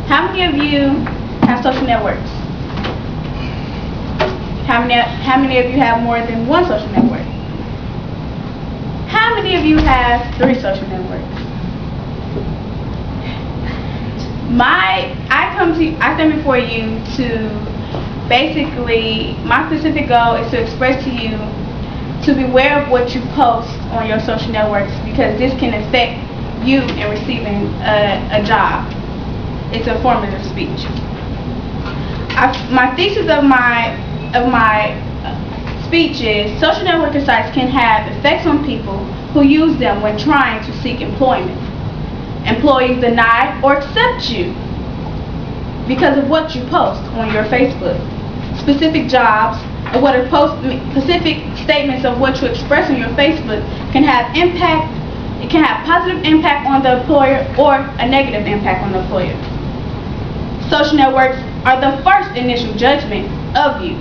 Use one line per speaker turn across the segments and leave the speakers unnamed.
How many of you have social networks? How many of you have more than one social network? How many of you have 3 social networks? I stand before you to basically, my specific goal is to express to you to beware of what you post on your social networks, because this can affect you in receiving a job. It's a formative speech. My thesis of my speech is social networking sites can have effects on people who use them when trying to seek employment. Employees deny or accept you because of what you post on your Facebook. Specific jobs and what are specific statements of what you express on your Facebook can have impact. It can have positive impact on the employer or a negative impact on the employer. Social networks are the first initial judgment of you.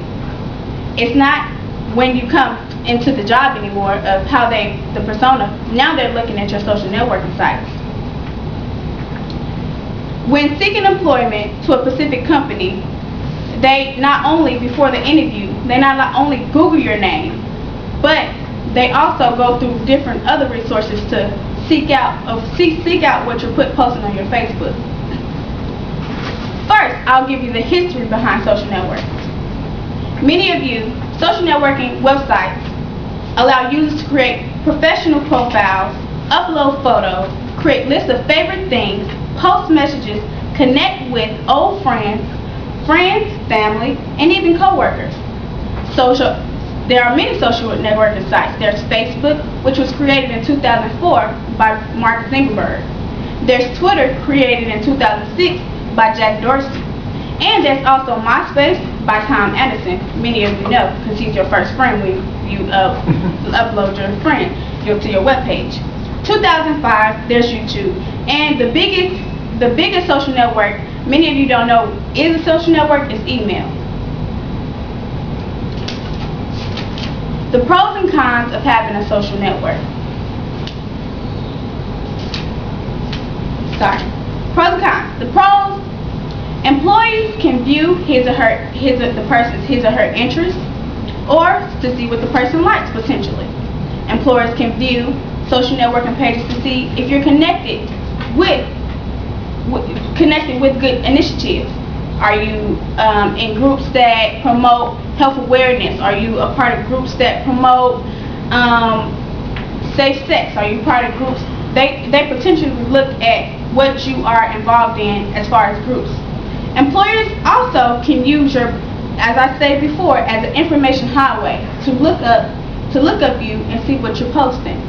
It's not when you come into the job anymore of how the persona. Now they're looking at your social networking sites. When seeking employment to a specific company, they not only, before the interview, they not only Google your name, but they also go through different other resources to seek out what you're posting on your Facebook. First, I'll give you the history behind social networks. Many of you, social networking websites allow users to create professional profiles, upload photos, create lists of favorite things, post messages, connect with old friends, family, and even co-workers. There are many social networking sites. There's Facebook, which was created in 2004 by Mark Zuckerberg. There's Twitter, created in 2006 by Jack Dorsey. And there's also MySpace by Tom Anderson. Many of you know, because he's your first friend when you upload your friend to your webpage. 2005, there's YouTube. And the biggest social network, many of you don't know is a social network, is email. The pros and cons of having a social network. Pros and cons. The pros: employees can view his or her interests, or to see what the person likes potentially. Employers can view social networking pages to see if you're connected with good initiatives. Are you in groups that promote health awareness? Are you a part of groups that promote safe sex? Are you part of groups? They potentially look at what you are involved in as far as groups. Employers also can use your, as I said before, as an information highway to look up you and see what you're posting.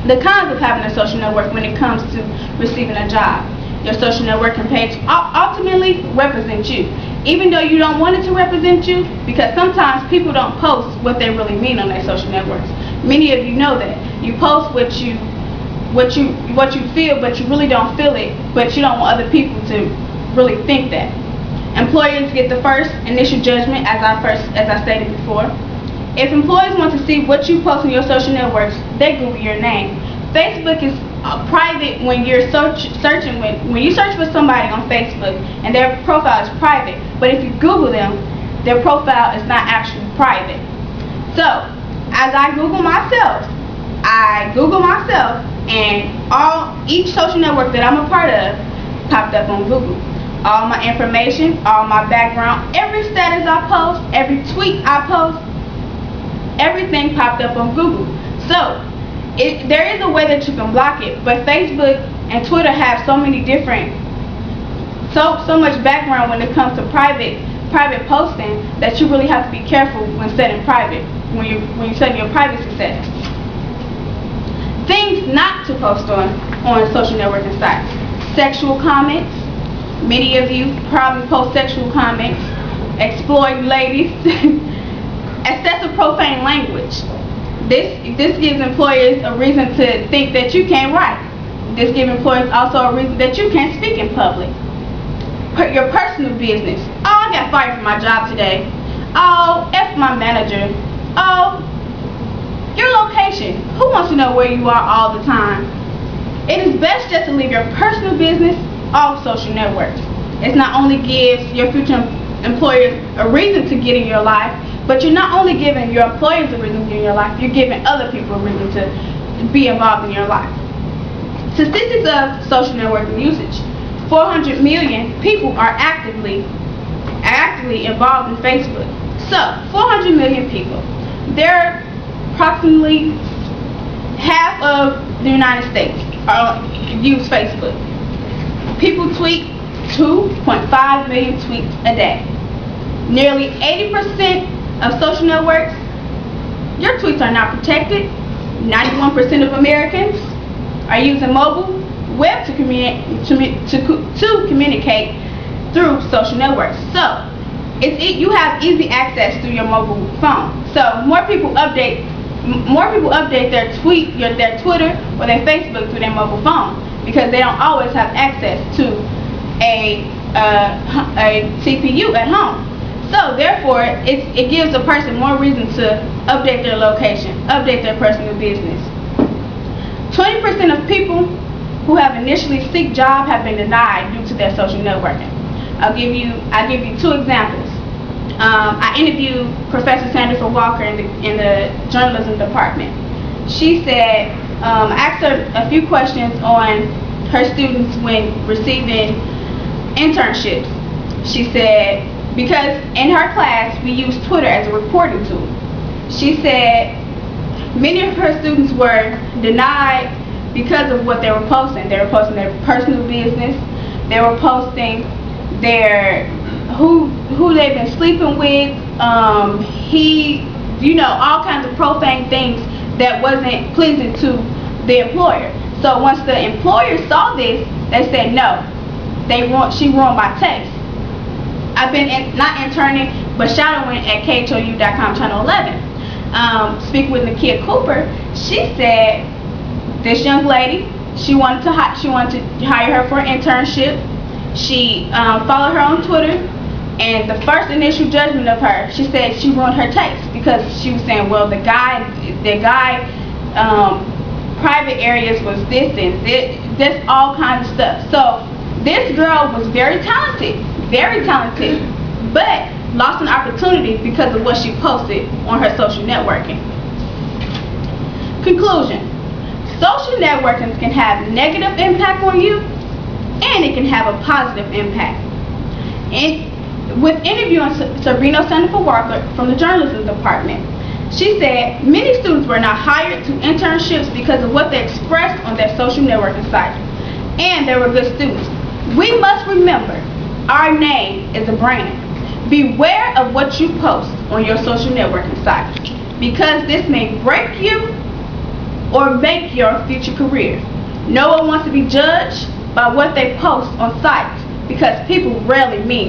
The cons of having a social network when it comes to receiving a job. Your social networking page ultimately represents you, even though you don't want it to represent you, because sometimes people don't post what they really mean on their social networks. Many of you know that. You post what you feel, but you really don't feel it, but you don't want other people to really think that. Employers get the first initial judgment, as I stated before. If employees want to see what you post on your social networks, they Google your name. Facebook is private when you're searching. When you search for somebody on Facebook and their profile is private, but if you Google them, their profile is not actually private. So, as I Google myself, and each social network that I'm a part of popped up on Google. All my information, all my background, every status I post, every tweet I post, everything popped up on Google. So there is a way that you can block it, but Facebook and Twitter have so many different, so much background when it comes to private posting that you really have to be careful when setting private, when you're setting your privacy settings. Things not to post on social networking sites. Sexual comments. Many of you probably post sexual comments. Exploit ladies. Excessive profane language. This gives employers a reason to think that you can't write. This gives employers also a reason that you can't speak in public. Your personal business. Oh, I got fired from my job today. Oh, F my manager. Oh, your location. Who wants to know where you are all the time? It is best just to leave your personal business off social networks. It not only gives your future employers a reason to get in your life, but you're not only giving your employers a reason to get in your life, you're giving other people a reason to be involved in your life. Statistics of social networking usage. 400 million people are actively involved in Facebook. So, 400 million people. They're approximately half of the United States use Facebook. People tweet 2.5 million tweets a day. Nearly 80% of social networks, your tweets are not protected. 91% of Americans are using mobile web to communicate through social networks. So, you have easy access through your mobile phone. So more people update their Twitter or their Facebook through their mobile phone because they don't always have access to a CPU at home. So therefore, it gives a person more reason to update their location, update their personal business. 20% of people who have initially seek job have been denied due to their social networking. I'll give you 2 examples. I interviewed Professor Sandra Walker in the journalism department. She said, I asked her a few questions on her students when receiving internships. She said, because in her class we use Twitter as a reporting tool. She said many of her students were denied because of what they were posting. They were posting their personal business. They were posting their who they've been sleeping with. All kinds of profane things that wasn't pleasing to the employer. So once the employer saw this, they said no. She ruined my taste. I've been not interning, but shadowing at KHOU.com Channel 11. Speaking with Nakia Cooper, she said this young lady, she wanted to hire her for an internship. She followed her on Twitter, and the first initial judgment of her, she said she ruined her taste because she was saying, well, the guy private areas was this and this, all kinds of stuff. So this girl was very talented, but lost an opportunity because of what she posted on her social networking. Conclusion: social networking can have negative impact on you, and it can have a positive impact. With interviewing Sabrina Sandifer Walker from the journalism department, she said many students were not hired to internships because of what they expressed on their social networking sites, and they were good students. We must remember, our name is a brand. Beware of what you post on your social networking site, because this may break you or make your future career. No one wants to be judged by what they post on sites, because people rarely mean